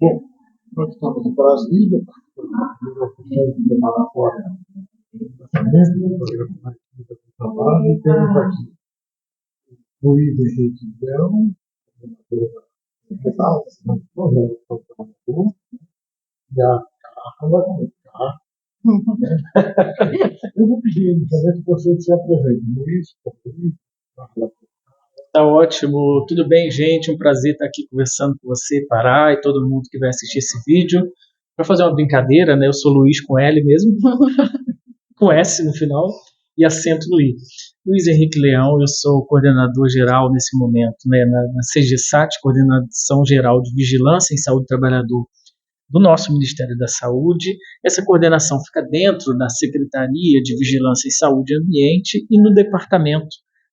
Bom, nós estamos em Brasília, semana fora do programa do trabalho, e temos aqui Luiz Henrique Leão, coordenador do trabalhador, e a Carla. Eu vou pedir inicialmente que você se apresente. Luiz, Carla. Tá ótimo, tudo bem, gente? Um prazer estar aqui conversando com você, Pará, e todo mundo que vai assistir esse vídeo. Para fazer uma brincadeira, né? Eu sou Luiz com L mesmo, com S no final e acento no I. Luiz Henrique Leão, eu sou coordenador geral nesse momento, né? Na CGSAT, Coordenação Geral de Vigilância em Saúde do Trabalhador do nosso Ministério da Saúde. Essa coordenação fica dentro da Secretaria de Vigilância em Saúde e Ambiente e no Departamento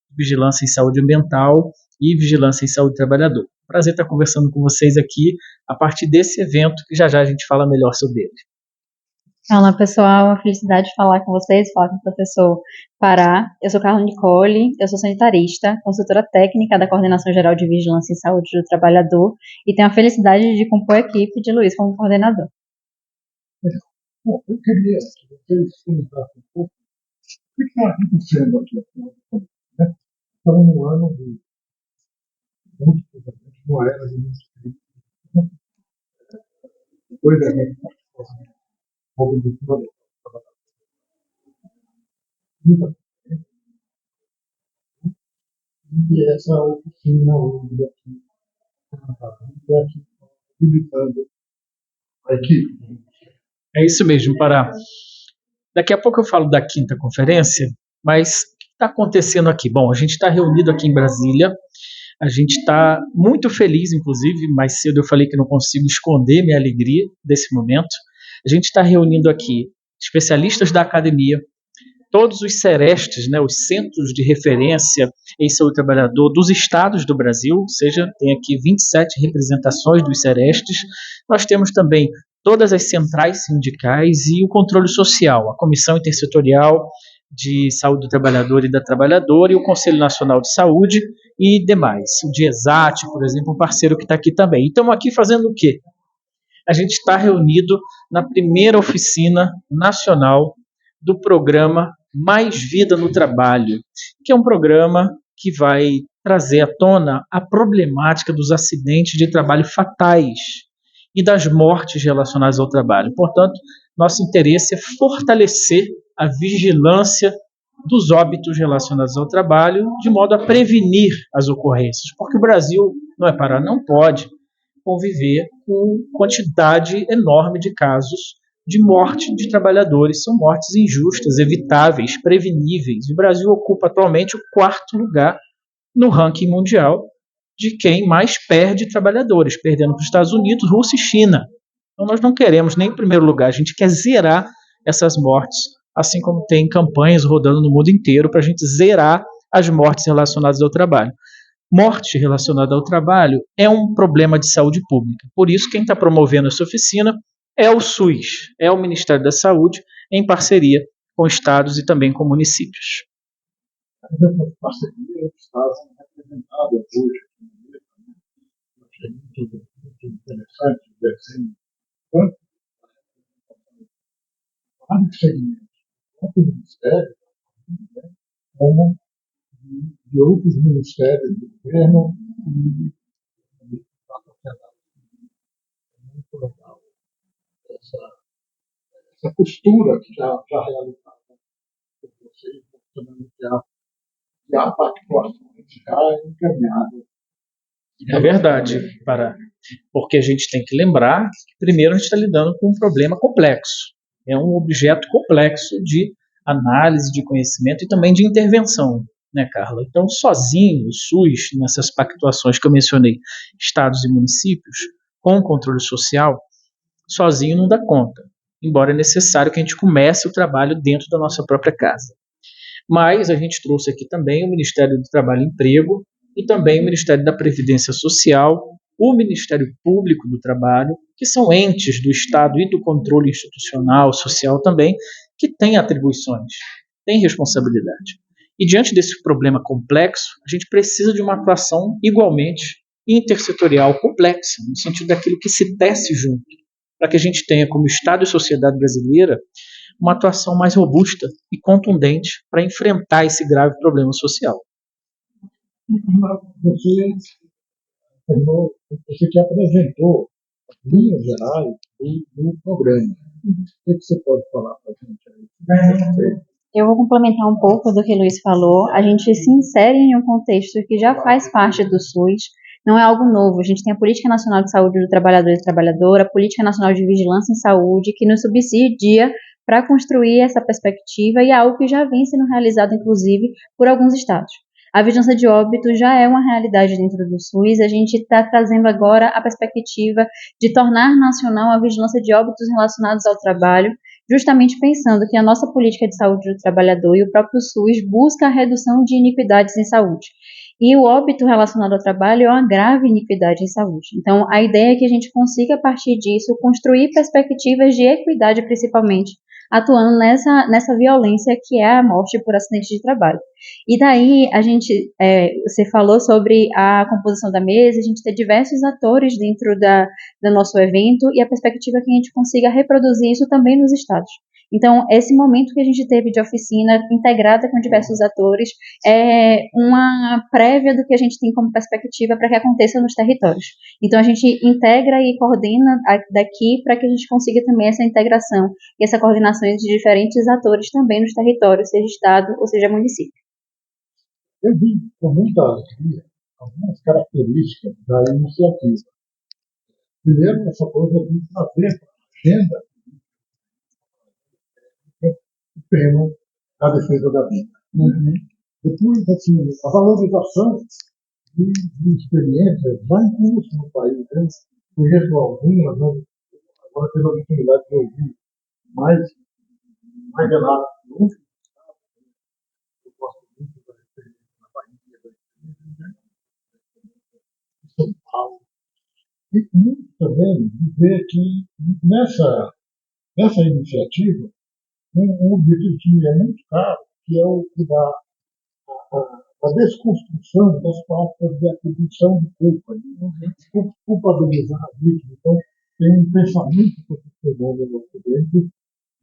de Vigilância em Saúde Ambiental e Vigilância em Saúde do Trabalhador. Prazer estar conversando com vocês aqui a partir desse evento, que já já a gente fala melhor sobre ele. Olá, pessoal. É uma felicidade falar com vocês, falar com o professor Pará. Eu sou Carla Nicole, eu sou sanitarista, consultora técnica da Coordenação Geral de Vigilância em Saúde do Trabalhador e tenho a felicidade de compor a equipe de Luiz como coordenador. Bom, eu queria que vocês explicassem um pouco o que está acontecendo aqui. Estamos num ano de muito provavelmente uma era de muitos críticos. Depois da gente mobilização do trabalhador. Muita gente. E essa oficina hoje aqui, mobilizando a equipe. É isso mesmo, Pará. Daqui a pouco eu falo da quinta conferência, mas o que está acontecendo aqui? Bom, a gente está reunido aqui em Brasília, a gente está muito feliz, inclusive, mais cedo eu falei que não consigo esconder minha alegria desse momento. A gente está reunindo aqui especialistas da academia, todos os CERESTs, né, os Centros de Referência em Saúde do Trabalhador dos estados do Brasil, ou seja, tem aqui 27 representações dos CERESTs. Nós temos também todas as centrais sindicais e o controle social, a Comissão Intersetorial de Saúde do Trabalhador e da Trabalhadora e o Conselho Nacional de Saúde e demais. O DIESAT, por exemplo, um parceiro que está aqui também. E estamos aqui fazendo o quê? A gente está reunido na primeira oficina nacional do programa Mais Vida no Trabalho, que é um programa que vai trazer à tona a problemática dos acidentes de trabalho fatais e das mortes relacionadas ao trabalho. Portanto, nosso interesse é fortalecer a vigilância dos óbitos relacionados ao trabalho, de modo a prevenir as ocorrências, porque o Brasil, não pode conviver com quantidade enorme de casos de morte de trabalhadores. São mortes injustas, evitáveis, preveníveis. O Brasil ocupa atualmente o 4º lugar no ranking mundial de quem mais perde trabalhadores, perdendo para os Estados Unidos, Rússia e China. Então nós não queremos nem em primeiro lugar, a gente quer zerar essas mortes, assim como tem campanhas rodando no mundo inteiro para a gente zerar as mortes relacionadas ao trabalho. Morte relacionada ao trabalho é um problema de saúde pública. Por isso, quem está promovendo essa oficina é o SUS, é o Ministério da Saúde, em parceria com estados e também com municípios. Essas parcerias estão representadas hoje. Eu achei muito interessante o desenho. Tanto vários segmentos, tanto do Ministério, como de outros ministérios do governo e da sociedade. É muito legal essa postura que já realizada por vocês, também já pactuações já encaminhadas. É verdade, Pará. Porque a gente tem que lembrar que, primeiro, a gente está lidando com um problema complexo. É um objeto complexo de análise, de conhecimento e também de intervenção, né, Carla? Então, sozinho, o SUS, nessas pactuações que eu mencionei, estados e municípios, com o controle social, sozinho não dá conta, embora é necessário que a gente comece o trabalho dentro da nossa própria casa. Mas a gente trouxe aqui também o Ministério do Trabalho e Emprego e também o Ministério da Previdência Social, o Ministério Público do Trabalho, que são entes do Estado e do controle institucional, social também, que têm atribuições, têm responsabilidade. E diante desse problema complexo, a gente precisa de uma atuação igualmente intersetorial complexa, no sentido daquilo que se tece junto, para que a gente tenha, como Estado e sociedade brasileira, uma atuação mais robusta e contundente para enfrentar esse grave problema social. Você que apresentou as linhas gerais do programa. O que você pode falar para a gente aí? Eu vou complementar um pouco do que o Luiz falou. A gente se insere em um contexto que já faz parte do SUS, não é algo novo. A gente tem a Política Nacional de Saúde do Trabalhador e Trabalhadora, a Política Nacional de Vigilância em Saúde, que nos subsidia para construir essa perspectiva e é algo que já vem sendo realizado, inclusive, por alguns estados. A vigilância de óbito já é uma realidade dentro do SUS, a gente está trazendo agora a perspectiva de tornar nacional a vigilância de óbitos relacionados ao trabalho, justamente pensando que a nossa política de saúde do trabalhador e o próprio SUS busca a redução de iniquidades em saúde. E o óbito relacionado ao trabalho é uma grave iniquidade em saúde. Então, a ideia é que a gente consiga, a partir disso, construir perspectivas de equidade, principalmente, atuando nessa violência que é a morte por acidente de trabalho. E daí, você falou sobre a composição da mesa, a gente tem diversos atores dentro do nosso evento e a perspectiva é que a gente consiga reproduzir isso também nos estados. Então, esse momento que a gente teve de oficina integrada com diversos atores é uma prévia do que a gente tem como perspectiva para que aconteça nos territórios. Então, a gente integra e coordena daqui para que a gente consiga também essa integração e essa coordenação de diferentes atores também nos territórios, seja estado ou seja município. Eu vi com muita alegria algumas características da iniciativa. Primeiro, essa coisa de trazer para a agenda o tema da defesa da vida. Depois, assim, a valorização de experiências já em curso no país. Né? Conheço algumas, mas agora tive a oportunidade de ouvir mais relatos. Eu gosto muito da experiência na Bahia, São Paulo. E muito também dizer que nessa iniciativa, um objetivo é muito caro, que é o da desconstrução das práticas de atribuição de culpa, de culpabilizar a vítima. Então, tem um pensamento profissional no Ocidente,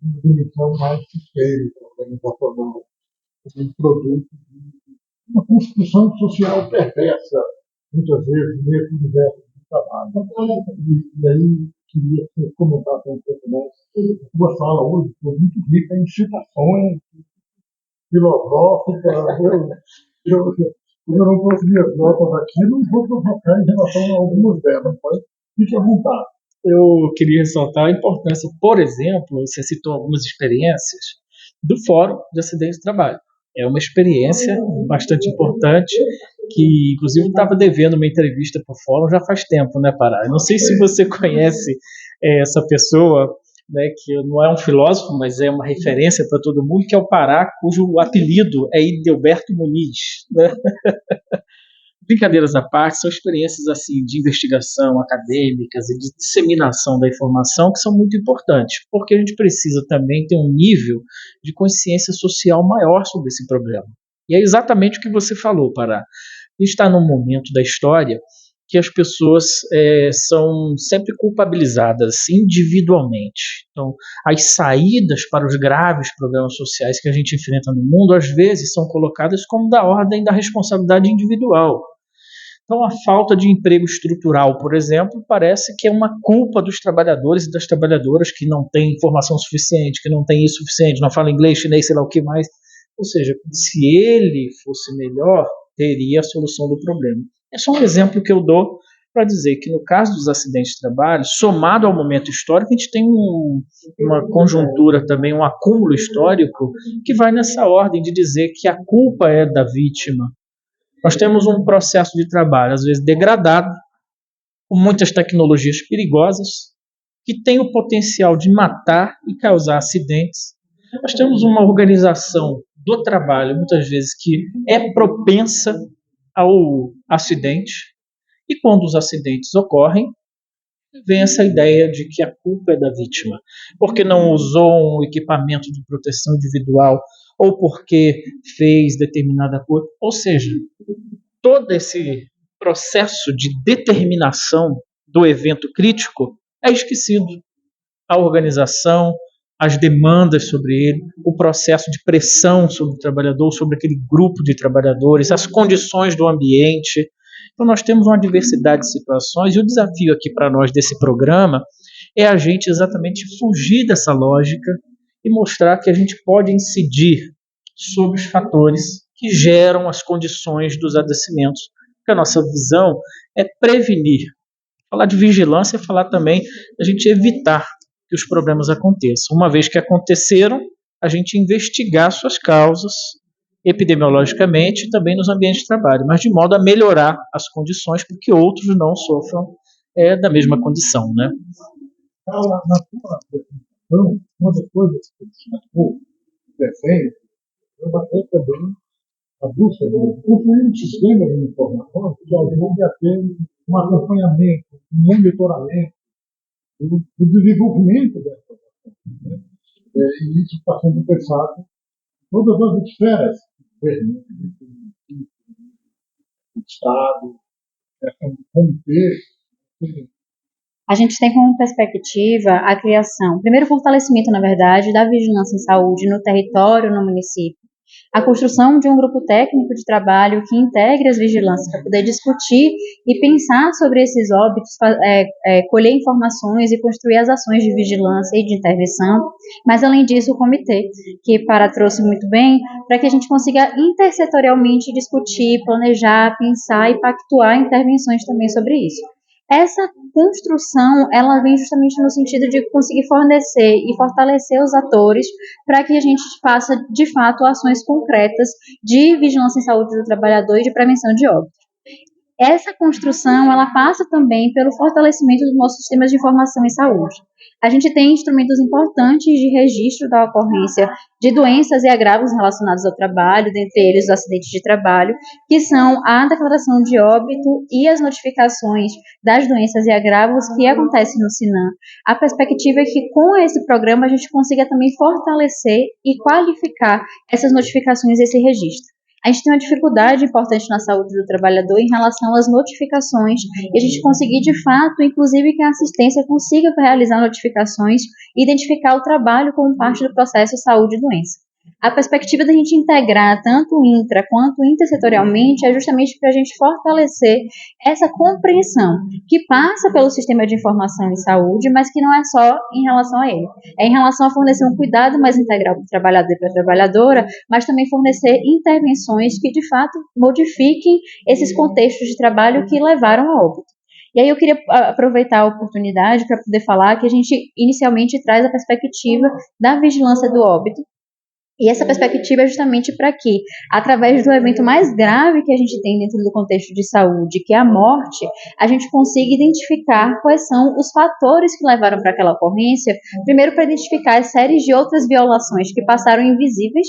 uma dimensão mais sistêmica, organizacional, um produto de uma construção social perversa, muitas vezes, nesse universo de trabalho. E aí, queria que você comentasse um pouco mais. A sua fala hoje foi muito rica em citações filosóficas. Eu não consegui as notas aqui, não vou provocar em relação a algumas delas, mas fique à vontade. Eu queria ressaltar a importância, por exemplo, você citou algumas experiências do Fórum de Acidentes de Trabalho. É uma experiência bastante importante, que inclusive estava devendo uma entrevista para o Fórum já faz tempo, né, Pará? Eu não sei se você conhece essa pessoa, né, que não é um filósofo, mas é uma referência para todo mundo, que é o Pará, cujo apelido é Idelberto Muniz, né? Brincadeiras à parte, são experiências assim de investigação acadêmicas e de disseminação da informação que são muito importantes, porque a gente precisa também ter um nível de consciência social maior sobre esse problema. E é exatamente o que você falou, Pará. A gente está num momento da história que as pessoas são sempre culpabilizadas individualmente. Então, as saídas para os graves problemas sociais que a gente enfrenta no mundo, às vezes, são colocadas como da ordem da responsabilidade individual. Então, a falta de emprego estrutural, por exemplo, parece que é uma culpa dos trabalhadores e das trabalhadoras que não têm informação suficiente, que não têm isso suficiente, não falam inglês, chinês, sei lá o que mais. Ou seja, se ele fosse melhor, teria a solução do problema. É só um exemplo que eu dou para dizer que no caso dos acidentes de trabalho, somado ao momento histórico, a gente tem uma conjuntura também, um acúmulo histórico que vai nessa ordem de dizer que a culpa é da vítima. Nós temos um processo de trabalho, às vezes degradado, com muitas tecnologias perigosas, que tem o potencial de matar e causar acidentes. Nós temos uma organização do trabalho, muitas vezes, que é propensa ao acidente, e quando os acidentes ocorrem, vem essa ideia de que a culpa é da vítima, porque não usou um equipamento de proteção individual, ou porque fez determinada coisa. Ou seja, todo esse processo de determinação do evento crítico é esquecido. A organização, as demandas sobre ele, o processo de pressão sobre o trabalhador, sobre aquele grupo de trabalhadores, as condições do ambiente. Então, nós temos uma diversidade de situações e o desafio aqui para nós desse programa é a gente exatamente fugir dessa lógica e mostrar que a gente pode incidir sobre os fatores que geram as condições dos adoecimentos. Porque a nossa visão é prevenir. Falar de vigilância é falar também da gente evitar que os problemas aconteçam. Uma vez que aconteceram, a gente investigar suas causas epidemiologicamente e também nos ambientes de trabalho, mas de modo a melhorar as condições para que outros não sofram da mesma condição, né? Na sua apresentação, uma das coisas que você destacou, defende, é também a busca de construir um sistema de informação que ajude a ter um acompanhamento, um monitoramento do desenvolvimento dessa informação. Né? E isso está sendo pensado em todas as esferas do governo, do Estado, do comitê. A gente tem como perspectiva a criação, primeiro, fortalecimento, na verdade, da vigilância em saúde no território, no município, a construção de um grupo técnico de trabalho que integre as vigilâncias para poder discutir e pensar sobre esses óbitos, colher informações e construir as ações de vigilância e de intervenção, mas além disso o comitê, que Pará trouxe muito bem, para que a gente consiga intersetorialmente discutir, planejar, pensar e pactuar intervenções também sobre isso. Essa construção, ela vem justamente no sentido de conseguir fornecer e fortalecer os atores para que a gente faça, de fato, ações concretas de vigilância em saúde do trabalhador e de prevenção de óbito. Essa construção, ela passa também pelo fortalecimento dos nossos sistemas de informação em saúde. A gente tem instrumentos importantes de registro da ocorrência de doenças e agravos relacionados ao trabalho, dentre eles os acidentes de trabalho, que são a declaração de óbito e as notificações das doenças e agravos que acontecem no SINAM. A perspectiva é que com esse programa a gente consiga também fortalecer e qualificar essas notificações e esse registro. A gente tem uma dificuldade importante na saúde do trabalhador em relação às notificações e a gente conseguir, de fato, inclusive que a assistência consiga realizar notificações e identificar o trabalho como parte do processo de saúde e doença. A perspectiva da gente integrar tanto intra quanto intersetorialmente é justamente para a gente fortalecer essa compreensão que passa pelo sistema de informação em saúde, mas que não é só em relação a ele. É em relação a fornecer um cuidado mais integral para o trabalhador e para a trabalhadora, mas também fornecer intervenções que, de fato, modifiquem esses contextos de trabalho que levaram a óbito. E aí eu queria aproveitar a oportunidade para poder falar que a gente inicialmente traz a perspectiva da vigilância do óbito. E essa perspectiva é justamente para que, através do evento mais grave que a gente tem dentro do contexto de saúde, que é a morte, a gente consiga identificar quais são os fatores que levaram para aquela ocorrência, primeiro para identificar as séries de outras violações que passaram invisíveis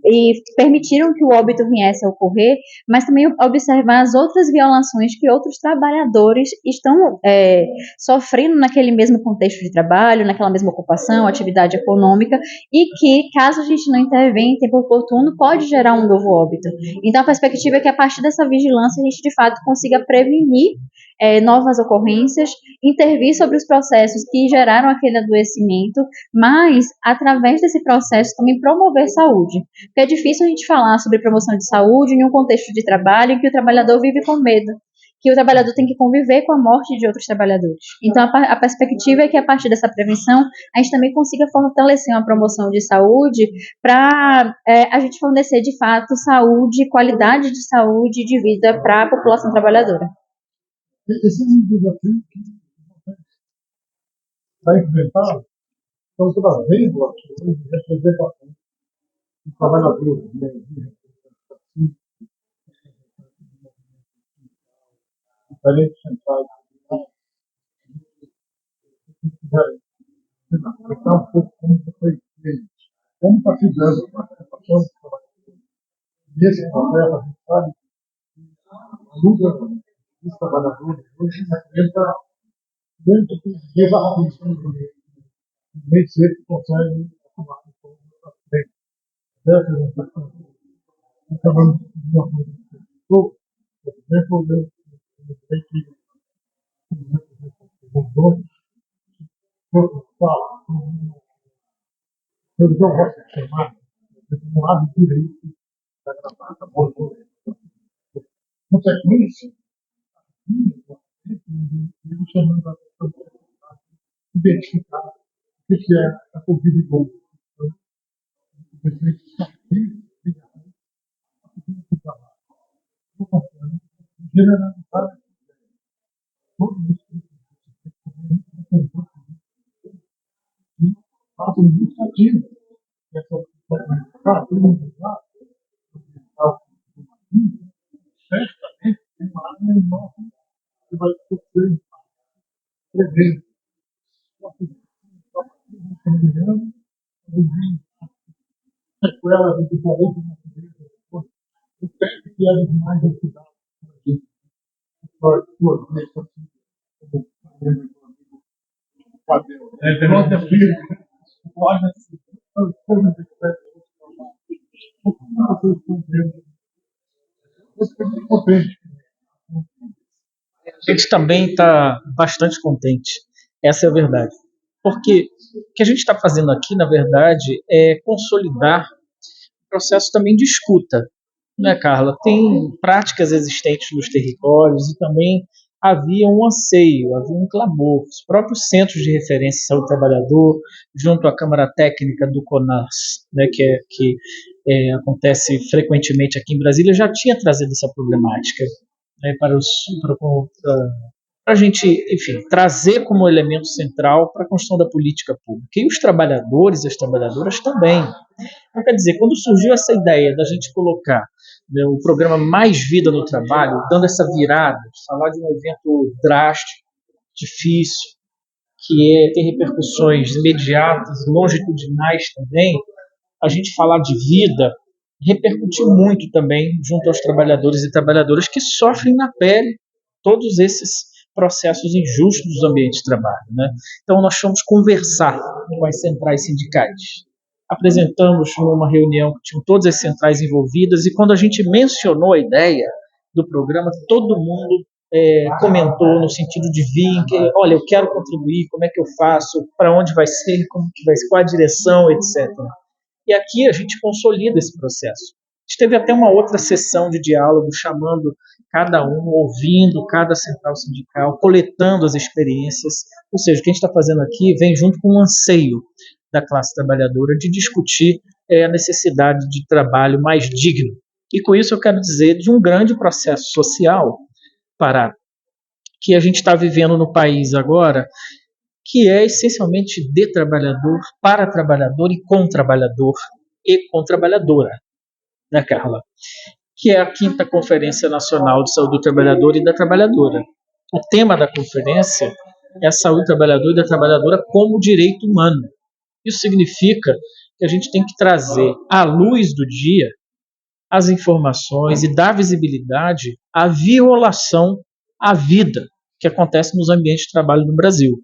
e permitiram que o óbito viesse a ocorrer, mas também observar as outras violações que outros trabalhadores estão sofrendo naquele mesmo contexto de trabalho, naquela mesma ocupação, atividade econômica, e que, caso a gente não intervenha em tempo oportuno, pode gerar um novo óbito. Então, a perspectiva é que, a partir dessa vigilância, a gente, de fato, consiga prevenir novas ocorrências, intervir sobre os processos que geraram aquele adoecimento, mas, através desse processo, também promover saúde. Porque é difícil a gente falar sobre promoção de saúde em um contexto de trabalho em que o trabalhador vive com medo, que o trabalhador tem que conviver com a morte de outros trabalhadores. Então, a perspectiva é que, a partir dessa prevenção, a gente também consiga fortalecer uma promoção de saúde para a gente fornecer, de fato, saúde, qualidade de saúde e de vida para a população trabalhadora. Esse é um desafio que está enfrentado, estão trazendo a representação dos trabalhadores, diferentes centrais, explicar um pouco como foi feito, como está se dando a participação dos trabalhadores. E esse processo, a gente sabe que a luta dos trabalhadores hoje entra dentro dos desafios. Nem sempre consegue atuar de forma frente. Dessa é uma questão. Acabamos de uma coisa. Por exemplo, eu sei que os donos falam, eles não gostam de chamar, no lado direito da gravata, borboleta. Consequência, eu chamando a pessoa de identificar o que é a Covid de gol. Generalizar todos os que fazem muito ativo. Cara, todo mundo lá, certamente tem uma área enorme que vai sofrer prevendo. Sequelas de diferentes naturezas. O tempo que é mais estudado aqui. Nossa filha, olha, como vocês estão vendo. Você fica contente. A gente também está bastante contente. Essa é a verdade. Porque o que a gente está fazendo aqui, na verdade, é consolidar o processo também de escuta, né, Carla? Tem práticas existentes nos territórios e também havia um anseio, havia um clamor. Os próprios centros de referência de saúde do trabalhador, junto à Câmara Técnica do CONAS, né, que acontece frequentemente aqui em Brasília, já tinha trazido essa problemática, né, para a gente, enfim, trazer como elemento central para a construção da política pública. E os trabalhadores e as trabalhadoras também. Então, quer dizer, quando surgiu essa ideia da gente colocar, né, o programa Mais Vida no Trabalho, dando essa virada, de falar de um evento drástico, difícil, tem repercussões imediatas, longitudinais também, a gente falar de vida repercutiu muito também junto aos trabalhadores e trabalhadoras que sofrem na pele todos esses processos injustos dos ambientes de trabalho, né? Então nós fomos conversar com as centrais sindicais. Apresentamos numa reunião que tinham todas as centrais envolvidas e quando a gente mencionou a ideia do programa, todo mundo comentou no sentido de vir, que, olha, eu quero contribuir, como é que eu faço, para onde vai ser, como que vai ser, qual a direção, etc. E aqui a gente consolida esse processo. A gente teve até uma outra sessão de diálogo, chamando cada um, ouvindo cada central sindical, coletando as experiências. Ou seja, o que a gente está fazendo aqui vem junto com um anseio da classe trabalhadora de discutir a necessidade de trabalho mais digno. E com isso eu quero dizer de um grande processo social, Pará, que a gente está vivendo no país agora, que é essencialmente de trabalhador, para trabalhador e com trabalhadora, né, Carla? Que é a 5ª Conferência Nacional de Saúde do Trabalhador e da Trabalhadora. O tema da conferência é a saúde do trabalhador e da trabalhadora como direito humano. Isso significa que a gente tem que trazer à luz do dia as informações e dar visibilidade à violação à vida que acontece nos ambientes de trabalho no Brasil,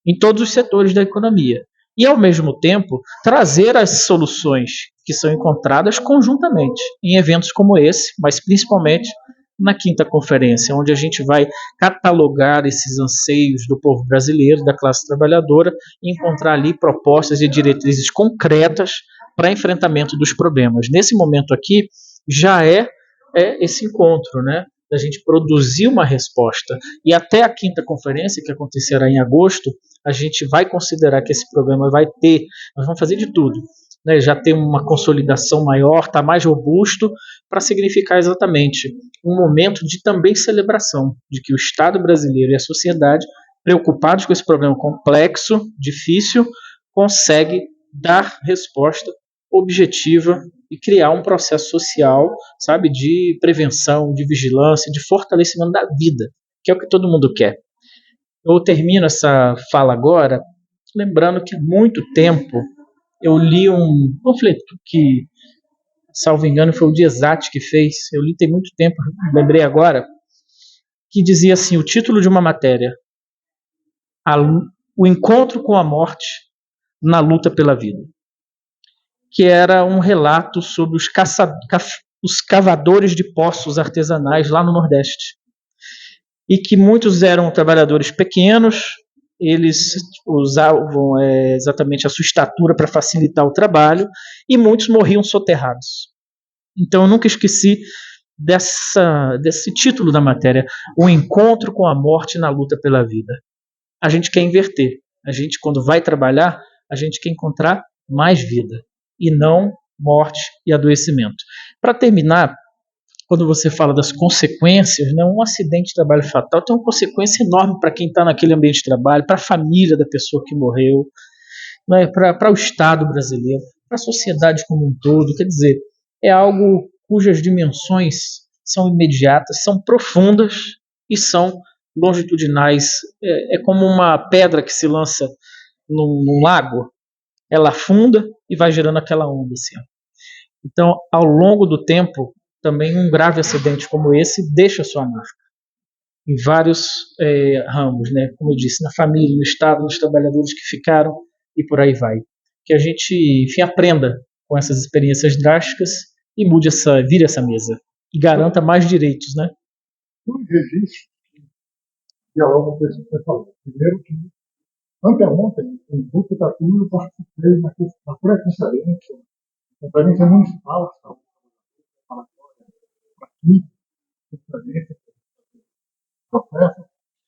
em todos os setores da economia. E, ao mesmo tempo, trazer as soluções que são encontradas conjuntamente em eventos como esse, mas principalmente na 5ª Conferência, onde a gente vai catalogar esses anseios do povo brasileiro, da classe trabalhadora, e encontrar ali propostas e diretrizes concretas para enfrentamento dos problemas. Nesse momento aqui, já é esse encontro, né? Da gente produzir uma resposta. E até a 5ª Conferência, que acontecerá em agosto, a gente vai considerar que esse programa vai ter, nós vamos fazer de tudo, né? Já tem uma consolidação maior, está mais robusto, para significar exatamente um momento de também celebração, de que o Estado brasileiro e a sociedade, preocupados com esse problema complexo, difícil, consegue dar resposta objetiva e criar um processo social, sabe, de prevenção, de vigilância, de fortalecimento da vida, que é o que todo mundo quer. Eu termino essa fala agora lembrando que há muito tempo eu li um panfleto que, salvo engano, foi o Diezati que fez. Eu li tem muito tempo, lembrei agora, que dizia assim, o título de uma matéria, o encontro com a morte na luta pela vida, que era um relato sobre os os cavadores de poços artesanais lá no Nordeste. E que muitos eram trabalhadores pequenos, eles usavam exatamente a sua estatura para facilitar o trabalho, e muitos morriam soterrados. Então eu nunca esqueci desse título da matéria, o encontro com a morte na luta pela vida. A gente quer inverter. A gente, quando vai trabalhar, a gente quer encontrar mais vida, e não morte e adoecimento. Para terminar, quando você fala das consequências, né, um acidente de trabalho fatal tem uma consequência enorme para quem está naquele ambiente de trabalho, para a família da pessoa que morreu, né, para o Estado brasileiro, para a sociedade como um todo. Quer dizer, é algo cujas dimensões são imediatas, são profundas e são longitudinais. É como uma pedra que se lança num lago, ela afunda e vai gerando aquela onda. Assim. Então, ao longo do tempo, também um grave acidente como esse deixa sua marca em vários ramos, né? Como eu disse, na família, no Estado, nos trabalhadores que ficaram e por aí vai. Que a gente, enfim, aprenda com essas experiências drásticas e vire essa mesa e garanta mais direitos, né? Dois registros que dialogam com isso que você falou. Primeiro que, anteontem, em Botucatu, eu participei na conferência municipal de saúde, aqui, conferência, processo,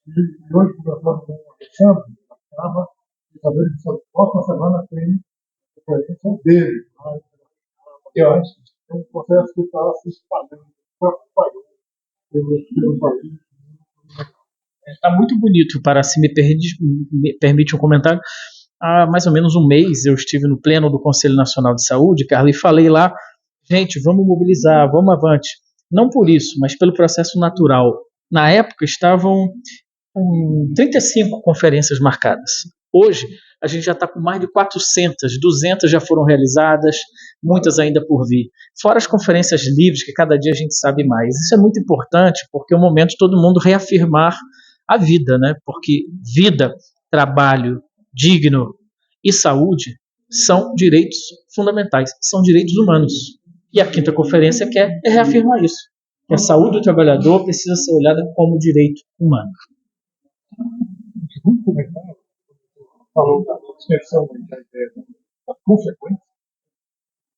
e hoje, conversando com o Alexandre, estava de saber que a próxima semana tem conferência dele. É um processo que está se espalhando pelo país. Está muito bonito, para se me permite um comentário. Há mais ou menos um mês eu estive no pleno do Conselho Nacional de Saúde, Carlos, e falei lá, gente, vamos mobilizar, vamos avante. Não por isso, mas pelo processo natural. Na época estavam 35 conferências marcadas. Hoje, a gente já está com mais de 400, 200 já foram realizadas, muitas ainda por vir. Fora as conferências livres, que cada dia a gente sabe mais. Isso é muito importante, porque é o momento de todo mundo reafirmar a vida, né? Porque vida, trabalho digno e saúde são direitos fundamentais, são direitos humanos. E a quinta conferência quer reafirmar isso. Que a saúde do trabalhador precisa ser olhada como direito humano. O segundo comentário falou da extensão da ideia das consequências.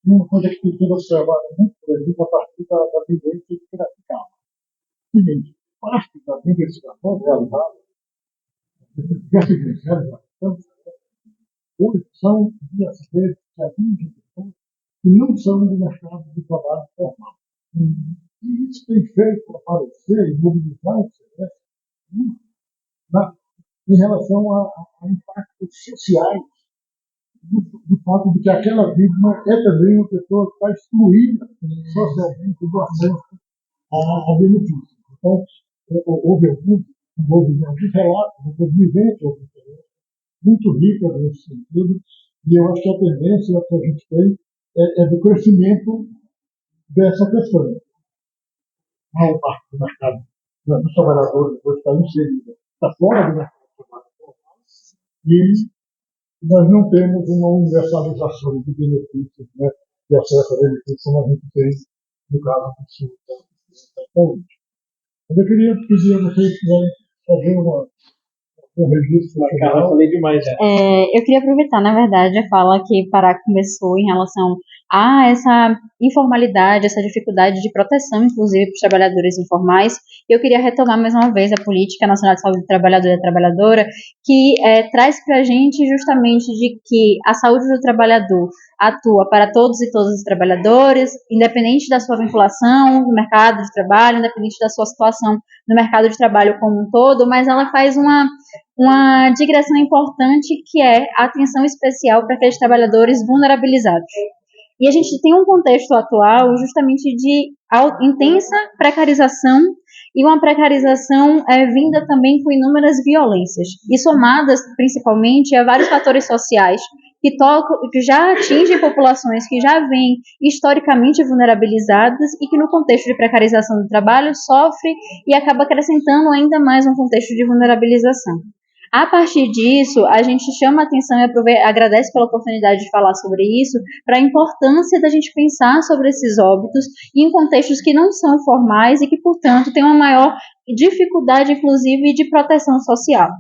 E uma coisa que tem sido observada muito por exemplo, a partir da vivência de Piracicaba. Seguinte, parte das investigações realizadas, diversas investigações, hoje são de acidentes que atingem pessoas que não são do mercado de trabalho formal. E isso tem feito aparecer e mobilizar o CES em relação a impactos sociais do fato de que aquela vítima é também uma pessoa que está excluída socialmente do acesso a benefícios. Então, houve alguns relatos, algumas vivências muito ricas nesse sentido, e eu acho que a tendência que a gente tem é do crescimento dessa questão. Uma parte do mercado dos trabalhadores hoje está inserida, está fora do mercado do trabalho, e nós não temos uma universalização de benefícios, né, de acesso a benefícios como a gente tem no caso do SUS da saúde. Mas eu queria pedir a vocês fazer um registro. Carla, falei demais já. Eu queria aproveitar, na verdade, a fala que Pará começou em relação a essa informalidade, essa dificuldade de proteção, inclusive, para os trabalhadores informais. Eu queria retomar mais uma vez a Política Nacional de Saúde do Trabalhador e da Trabalhadora, que traz para a gente justamente de que a saúde do trabalhador atua para todos e todas os trabalhadores, independente da sua vinculação no mercado de trabalho, independente da sua situação no mercado de trabalho como um todo, mas ela faz uma digressão importante que é a atenção especial para aqueles trabalhadores vulnerabilizados. E a gente tem um contexto atual justamente de intensa precarização e uma precarização vinda também com inúmeras violências e somadas principalmente a vários fatores sociais que já atingem populações que já vêm historicamente vulnerabilizadas e que no contexto de precarização do trabalho sofre e acaba acrescentando ainda mais um contexto de vulnerabilização. A partir disso, a gente chama a atenção e agradece pela oportunidade de falar sobre isso, para a importância da gente pensar sobre esses óbitos em contextos que não são formais e que, portanto, têm uma maior dificuldade, inclusive, de proteção social.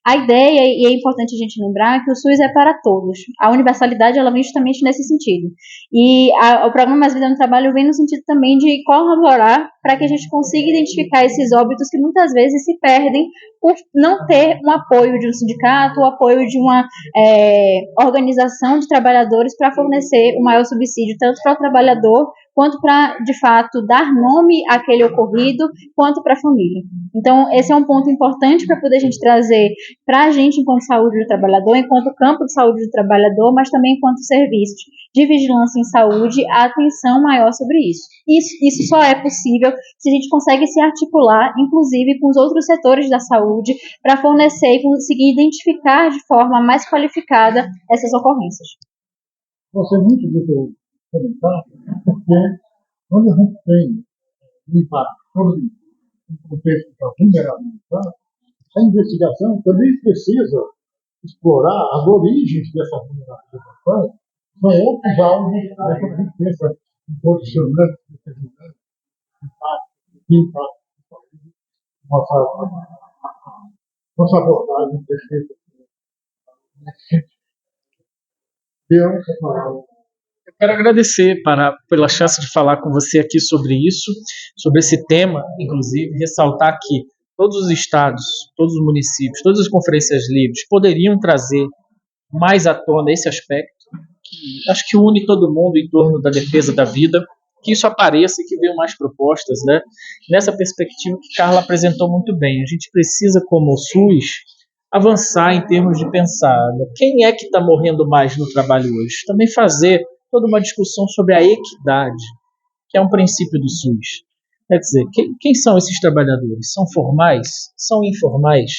A ideia, e é importante a gente lembrar, que o SUS é para todos. A universalidade ela vem justamente nesse sentido. E o programa Mais Vida no Trabalho vem no sentido também de colaborar para que a gente consiga identificar esses óbitos que muitas vezes se perdem por não ter um apoio de um sindicato, o apoio de uma organização de trabalhadores para fornecer o maior subsídio, tanto para o trabalhador, quanto para, de fato, dar nome àquele ocorrido, quanto para a família. Então, esse é um ponto importante para poder a gente trazer para a gente, enquanto saúde do trabalhador, enquanto campo de saúde do trabalhador, mas também enquanto serviços de vigilância em saúde, a atenção maior sobre isso. Isso só é possível se a gente consegue se articular, inclusive, com os outros setores da saúde, para fornecer e conseguir identificar de forma mais qualificada essas ocorrências. Gostei muito do teu comentário, porque quando a gente tem um impacto sobre um contexto da vulnerabilidade, a investigação também precisa explorar as origens dessa vulnerabilidade. São outros alvos, né, quando a gente pensa em posicionamento determinado, impacto, nossa abordagem perfeita nesse sentido. Deus, Eu quero agradecer pela chance de falar com você aqui sobre isso, sobre esse tema, inclusive, ressaltar que todos os estados, todos os municípios, todas as conferências livres poderiam trazer mais à tona esse aspecto, que acho que une todo mundo em torno da defesa da vida, que isso apareça e que venham mais propostas, né? Nessa perspectiva que Carla apresentou muito bem. A gente precisa, como o SUS, avançar em termos de pensar, né? Quem é que está morrendo mais no trabalho hoje? Também fazer toda uma discussão sobre a equidade, que é um princípio do SUS. Quer dizer, quem são esses trabalhadores? São formais? São informais?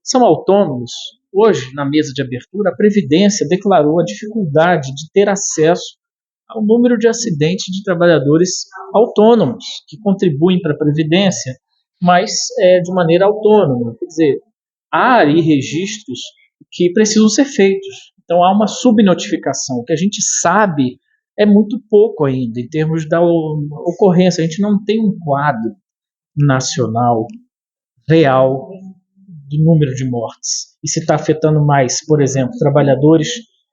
São autônomos? Hoje, na mesa de abertura, a Previdência declarou a dificuldade de ter acesso ao número de acidentes de trabalhadores autônomos, que contribuem para a Previdência, mas de maneira autônoma. Quer dizer, há aí registros que precisam ser feitos. Então, há uma subnotificação. O que a gente sabe é muito pouco ainda, em termos da ocorrência. A gente não tem um quadro nacional real do número de mortes. E se está afetando mais, por exemplo, trabalhadores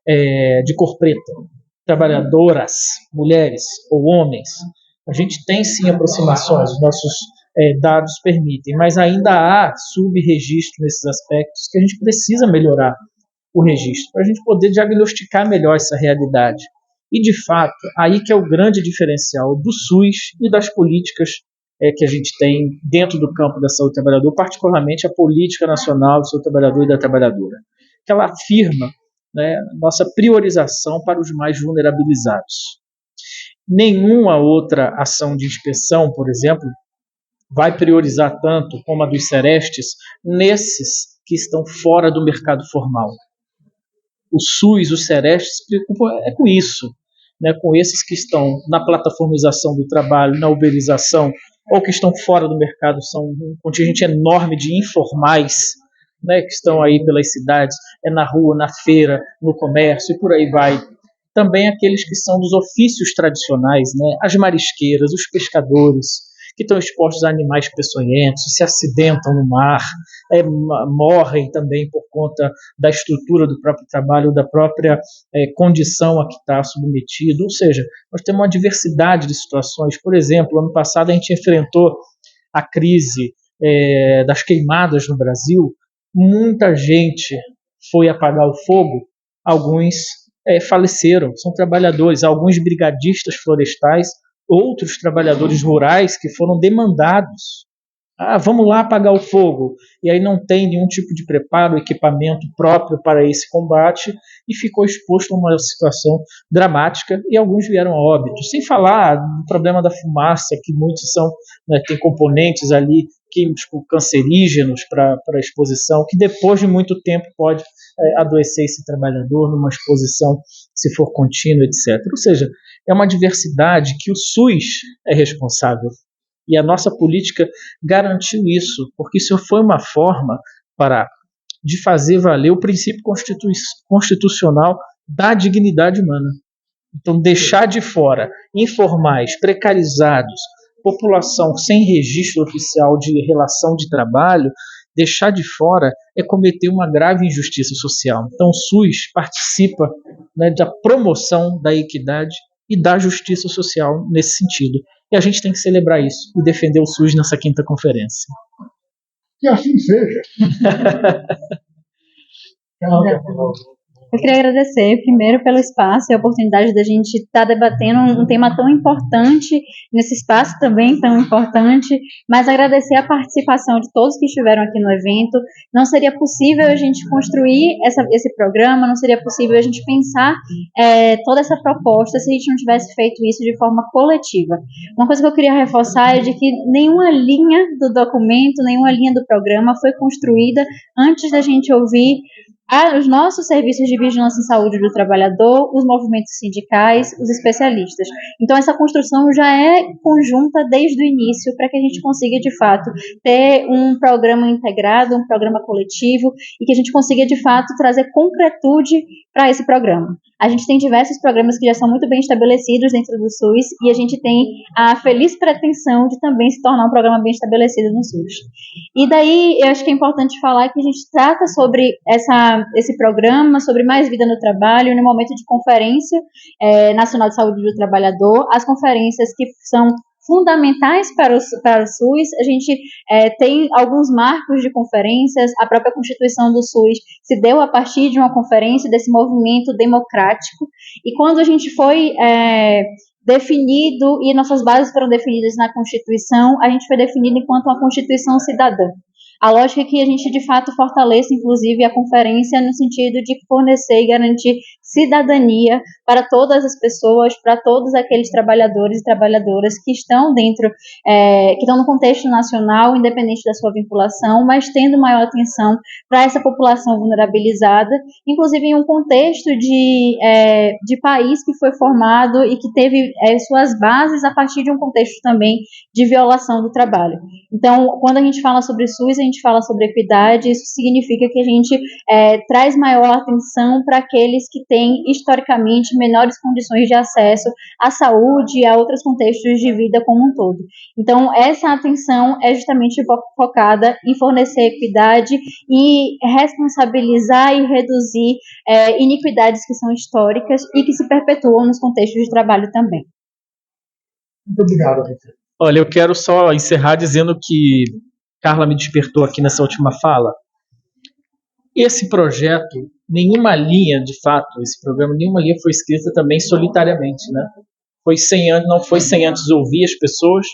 de cor preta, trabalhadoras, mulheres ou homens. A gente tem sim aproximações, os nossos dados permitem, mas ainda há subregistro nesses aspectos que a gente precisa melhorar o registro, para a gente poder diagnosticar melhor essa realidade. E, de fato, aí que é o grande diferencial do SUS e das políticas que a gente tem dentro do campo da saúde do trabalhador, particularmente a Política Nacional do Saúde do Trabalhador e da Trabalhadora, que ela afirma, né, nossa priorização para os mais vulnerabilizados. Nenhuma outra ação de inspeção, por exemplo, vai priorizar tanto como a dos Serestes nesses que estão fora do mercado formal. O SUS, os Serestes, se preocupam com isso, né, com esses que estão na plataformização do trabalho, na uberização, ou que estão fora do mercado, são um contingente enorme de informais, né, que estão aí pelas cidades, na rua, na feira, no comércio e por aí vai. Também aqueles que são dos ofícios tradicionais, né, as marisqueiras, os pescadores, que estão expostos a animais peçonhentos, se acidentam no mar, morrem também por conta da estrutura do próprio trabalho, da própria condição a que está submetido. Ou seja, nós temos uma diversidade de situações. Por exemplo, ano passado a gente enfrentou a crise das queimadas no Brasil. Muita gente foi apagar o fogo, alguns faleceram, são trabalhadores, alguns brigadistas florestais, outros trabalhadores rurais que foram demandados. Vamos lá apagar o fogo. E aí não tem nenhum tipo de preparo, equipamento próprio para esse combate e ficou exposto a uma situação dramática e alguns vieram a óbito. Sem falar do problema da fumaça, que muitos tem componentes ali químicos cancerígenos para a exposição, que depois de muito tempo pode adoecer esse trabalhador numa exposição, se for contínua, etc. Ou seja, é uma diversidade que o SUS é responsável. E a nossa política garantiu isso, porque isso foi uma forma para de fazer valer o princípio constitucional da dignidade humana. Então, deixar de fora informais, precarizados, população sem registro oficial de relação de trabalho, deixar de fora é cometer uma grave injustiça social. Então, o SUS participa, né, da promoção da equidade e da justiça social nesse sentido. E a gente tem que celebrar isso e defender o SUS nessa 5ª conferência. Que assim seja. Eu queria agradecer, primeiro, pelo espaço e a oportunidade da gente estar debatendo um tema tão importante, nesse espaço também tão importante, mas agradecer a participação de todos que estiveram aqui no evento. Não seria possível a gente construir esse programa, não seria possível a gente pensar toda essa proposta se a gente não tivesse feito isso de forma coletiva. Uma coisa que eu queria reforçar é de que nenhuma linha do documento, nenhuma linha do programa foi construída antes da gente ouvir os nossos serviços de vigilância em saúde do trabalhador, os movimentos sindicais, os especialistas. Então, essa construção já é conjunta desde o início para que a gente consiga, de fato, ter um programa integrado, um programa coletivo e que a gente consiga, de fato, trazer concretude para esse programa. A gente tem diversos programas que já são muito bem estabelecidos dentro do SUS e a gente tem a feliz pretensão de também se tornar um programa bem estabelecido no SUS. E daí, eu acho que é importante falar que a gente trata sobre esse programa, sobre mais vida no trabalho, no momento de Conferência Nacional de Saúde do Trabalhador, as conferências que são fundamentais para o SUS. A gente tem alguns marcos de conferências, a própria Constituição do SUS se deu a partir de uma conferência, desse movimento democrático, e quando a gente foi definido, e nossas bases foram definidas na Constituição, a gente foi definido enquanto uma Constituição cidadã. A lógica é que a gente, de fato, fortaleça, inclusive, a conferência no sentido de fornecer e garantir cidadania para todas as pessoas, para todos aqueles trabalhadores e trabalhadoras que estão dentro, que estão no contexto nacional, independente da sua vinculação, mas tendo maior atenção para essa população vulnerabilizada, inclusive em um contexto de país que foi formado e que teve suas bases a partir de um contexto também de violação do trabalho. Então, quando a gente fala sobre SUS, a gente fala sobre equidade, isso significa que a gente traz maior atenção para aqueles que têm, historicamente, menores condições de acesso à saúde e a outros contextos de vida como um todo. Então, essa atenção é justamente focada em fornecer equidade e responsabilizar e reduzir iniquidades que são históricas e que se perpetuam nos contextos de trabalho também. Muito obrigado, Vicente. Olha, eu quero só encerrar dizendo que Carla me despertou aqui nessa última fala. Esse projeto, nenhuma linha, de fato, esse programa, nenhuma linha foi escrita também solitariamente, né? Não foi sem antes ouvir as pessoas,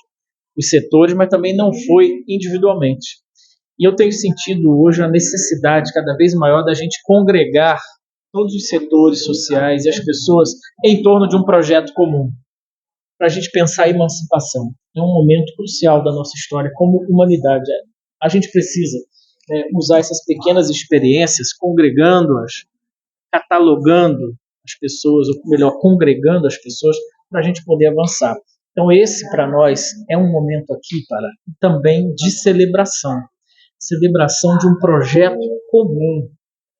os setores, mas também não foi individualmente. E eu tenho sentido hoje a necessidade cada vez maior da gente congregar todos os setores sociais e as pessoas em torno de um projeto comum, para a gente pensar a emancipação. É um momento crucial da nossa história como humanidade. A gente precisa usar essas pequenas experiências, congregando-as, catalogando as pessoas, ou melhor, congregando as pessoas, para a gente poder avançar. Então esse, para nós, é um momento aqui também de celebração de um projeto comum,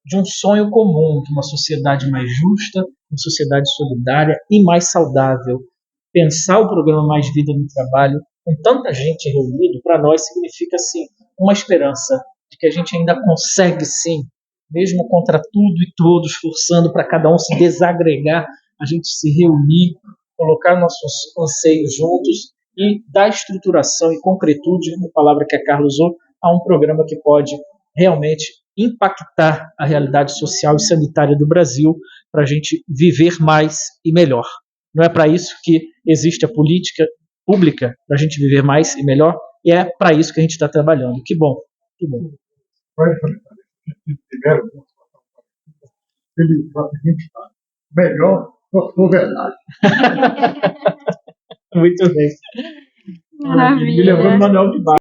de um sonho comum, de uma sociedade mais justa, uma sociedade solidária e mais saudável. Pensar o programa Mais Vida no Trabalho, com tanta gente reunida, para nós significa, sim, uma esperança de que a gente ainda consegue, sim, mesmo contra tudo e todos, forçando para cada um se desagregar, a gente se reunir, colocar nossos anseios juntos e dar estruturação e concretude, uma palavra que a Carla usou, a um programa que pode realmente impactar a realidade social e sanitária do Brasil para a gente viver mais e melhor. Não é para isso que existe a política pública, para a gente viver mais e melhor, e é para isso que a gente está trabalhando. Que bom, que bom. Ele está melhor do verdade. Muito bem. Maravilha. Me lembrou do Manuel de Barros.